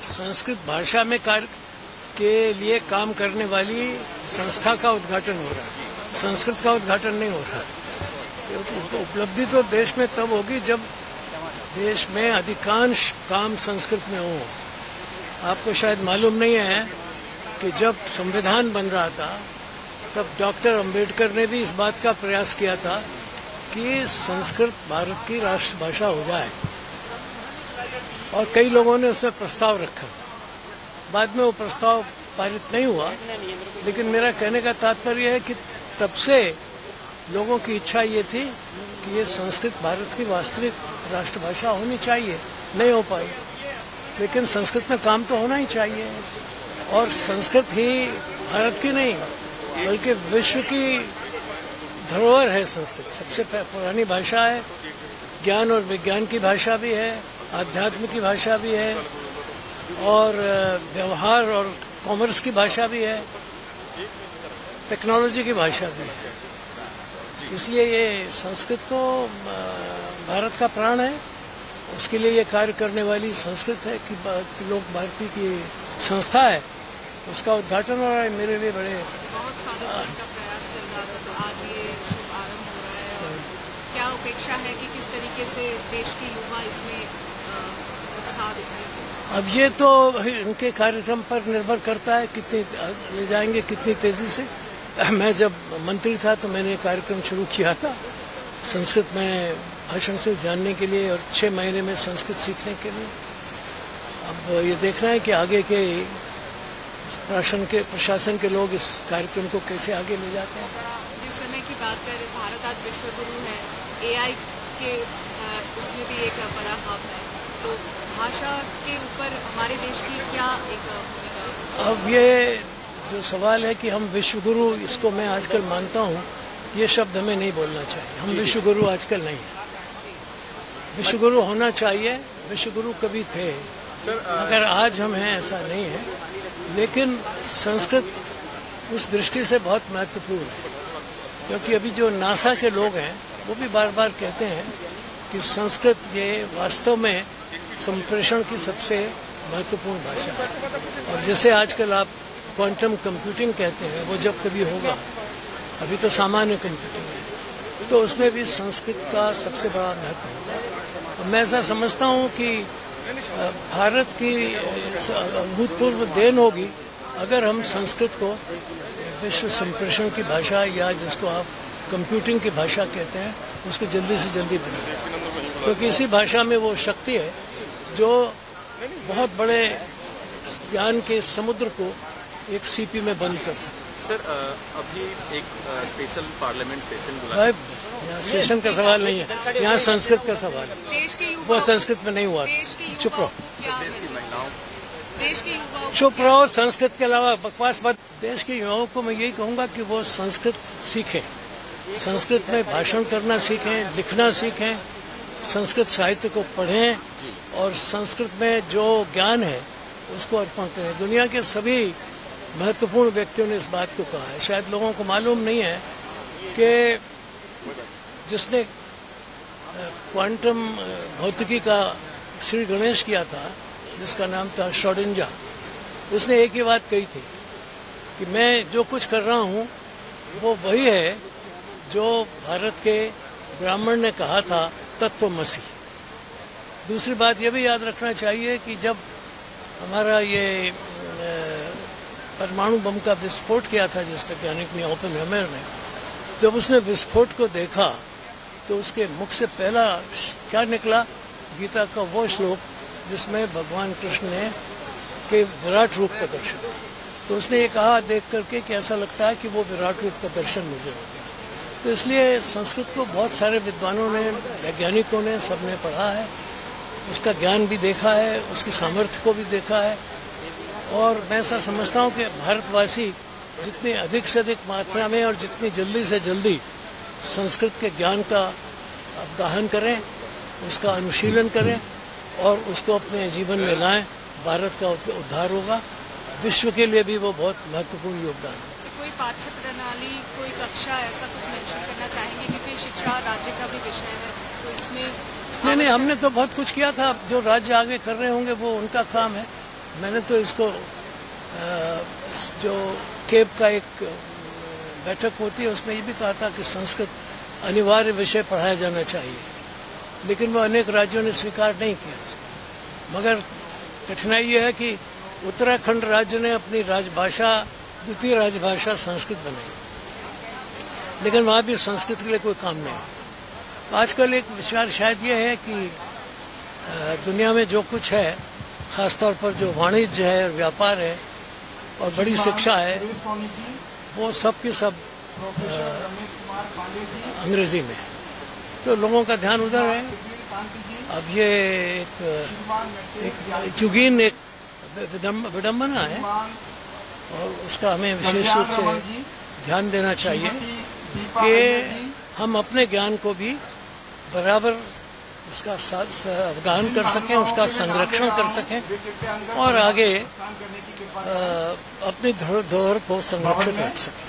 संस्कृत भाषा में कार्य के लिए काम करने वाली संस्था का उद्घाटन हो रहा है, संस्कृत का उद्घाटन नहीं हो रहा है। उपलब्धि तो देश में तब होगी जब देश में अधिकांश काम संस्कृत में हो। आपको शायद मालूम नहीं है कि जब संविधान बन रहा था तब डॉक्टर अंबेडकर ने भी इस बात का प्रयास किया था कि संस्कृत भारत की राष्ट्रभाषा हो जाए, और कई लोगों ने उसमें प्रस्ताव रखा। बाद में वो प्रस्ताव पारित नहीं हुआ, लेकिन मेरा कहने का तात्पर्य है कि तब से लोगों की इच्छा ये थी कि ये संस्कृत भारत की वास्तविक राष्ट्रभाषा होनी चाहिए। नहीं हो पाई, लेकिन संस्कृत में काम तो होना ही चाहिए। और संस्कृत ही भारत की नहीं बल्कि विश्व की धरोहर है। संस्कृत सबसे पुरानी भाषा है, ज्ञान और विज्ञान की भाषा भी है, आध्यात्म की भाषा भी है, और व्यवहार और कॉमर्स की भाषा भी है, टेक्नोलॉजी की भाषा भी है। इसलिए ये संस्कृत तो भारत का प्राण है। उसके लिए ये कार्य करने वाली संस्कृत है कि लोक भारती की संस्था है, उसका उद्घाटन हो रहा है। मेरे लिए बड़े बहुत सालों से इनका प्रयास चल रहा था, तो आज ये शुभ आरंभ हो रहा है। और क्या अपेक्षा है कि किस तरीके से देश के युवा इसमें उत्साह दिखाएंगे? अब ये तो इनके कार्यक्रम पर निर्भर करता है कितनी ले जाएंगे, कितनी तेजी से। मैं जब मंत्री था तो मैंने कार्यक्रम शुरू किया था संस्कृत में भाषण से जानने के लिए और 6 महीने में संस्कृत सीखने के लिए। अब ये देखना है कि आगे के प्रशासन के लोग इस कार्यक्रम को कैसे आगे ले जाते हैं। जिस समय की बात करें, भारत आज विश्व गुरु है, एआई के उसमें भी एक बड़ा हाथ है, तो भाषा के ऊपर हमारे देश की क्या एक भूमिका? अब ये जो सवाल है कि हम विश्व गुरु, इसको मैं आजकल मानता हूँ, ये शब्द हमें नहीं बोलना चाहिए। हम विश्व गुरु आजकल नहीं है। विश्व गुरु होना चाहिए, विश्व गुरु कभी थे, मगर आज हम हैं ऐसा नहीं है। लेकिन संस्कृत उस दृष्टि से बहुत महत्वपूर्ण है, क्योंकि अभी जो नासा के लोग हैं वो भी बार बार कहते हैं कि संस्कृत ये वास्तव में संप्रेषण की सबसे महत्वपूर्ण भाषा है। और जैसे आजकल आप क्वांटम कंप्यूटिंग कहते हैं, वो जब कभी होगा, अभी तो सामान्य कंप्यूटिंग है, तो उसमें भी संस्कृत का सबसे बड़ा महत्व होगा। मैं ऐसा समझता हूँ कि भारत की अभूतपूर्व देन होगी अगर हम संस्कृत को विश्व संप्रेषण की भाषा, या जिसको आप कंप्यूटिंग की भाषा कहते हैं, उसको जल्दी से जल्दी बनाएं, क्योंकि इसी भाषा में वो शक्ति है जो बहुत बड़े ज्ञान के समुद्र को एक सीपी में बंद कर सकते। सर, अभी एक स्पेशल पार्लियामेंट सेशन बुलाया। यहाँ सेशन का सवाल नहीं है, यहाँ संस्कृत का सवाल है। वो संस्कृत में नहीं हुआ। चुप रहो, चुप रहो। संस्कृत के अलावा बकवास मत। देश के युवाओं को मैं यही कहूँगा कि वो संस्कृत सीखें, संस्कृत में भाषण करना सीखें, लिखना सीखें, संस्कृत साहित्य को पढ़ें, और संस्कृत में जो ज्ञान है उसको अर्पण करें। दुनिया के सभी महत्वपूर्ण व्यक्तियों ने इस बात को कहा है। शायद लोगों को मालूम नहीं है कि जिसने क्वांटम भौतिकी का श्री गणेश किया था, जिसका नाम था श्रोडिंगर, उसने एक ही बात कही थी कि मैं जो कुछ कर रहा हूँ वो वही है जो भारत के ब्राह्मण ने कहा था, तत्वमसि। दूसरी बात यह भी याद रखना चाहिए कि जब हमारा ये परमाणु बम का विस्फोट किया था जिस वैज्ञानिक ने, ओपेनहाइमर ने, जब उसने विस्फोट को देखा तो उसके मुख से पहला क्या निकला? गीता का वो श्लोक जिसमें भगवान कृष्ण ने के विराट रूप का दर्शन। तो उसने ये कहा देख करके कि ऐसा लगता है कि वो विराट रूप का दर्शन मुझे हो गया। तो इसलिए संस्कृत को बहुत सारे विद्वानों ने, वैज्ञानिकों ने, सबने पढ़ा है, उसका ज्ञान भी देखा है, उसकी सामर्थ्य को भी देखा है। और मैं ऐसा समझता हूँ कि भारतवासी जितनी अधिक से अधिक मात्रा में और जितनी जल्दी से जल्दी संस्कृत के ज्ञान का अवगाहन करें, उसका अनुशीलन करें और उसको अपने जीवन में लाएं, भारत का उद्धार होगा। विश्व के लिए भी वो बहुत महत्वपूर्ण योगदान है। कोई पाठ्य प्रणाली, कोई कक्षा ऐसा कुछ मेंशन करना चाहेंगे, क्योंकि शिक्षा राज्य का भी विषय है, तो इसमें नहीं, हमने तो बहुत कुछ किया था। जो राज्य आगे कर रहे होंगे वो उनका काम है। मैंने तो इसको जो केप का एक बैठक होती है उसमें ये भी कहा था कि संस्कृत अनिवार्य विषय पढ़ाया जाना चाहिए, लेकिन वो अनेक राज्यों ने स्वीकार नहीं किया उसको। मगर कठिनाई ये है कि उत्तराखंड राज्य ने अपनी राजभाषा, द्वितीय राजभाषा संस्कृत बनाई, लेकिन वहाँ भी संस्कृत के लिए कोई काम नहीं। आजकल एक विचार शायद ये है कि दुनिया में जो कुछ है, खासतौर पर जो वाणिज्य है, व्यापार है और बड़ी शिक्षा है, वो सब की सब अंग्रेजी में है, तो लोगों का ध्यान उधर है। अब ये एक युगीन एक विडम्बना है और उसका हमें विशेष रूप से ध्यान देना चाहिए कि हम अपने ज्ञान को भी बराबर उसका अवगाहन कर सकें, उसका संरक्षण कर सकें और आगे अपनी धरोहर को संरक्षित रख सकें।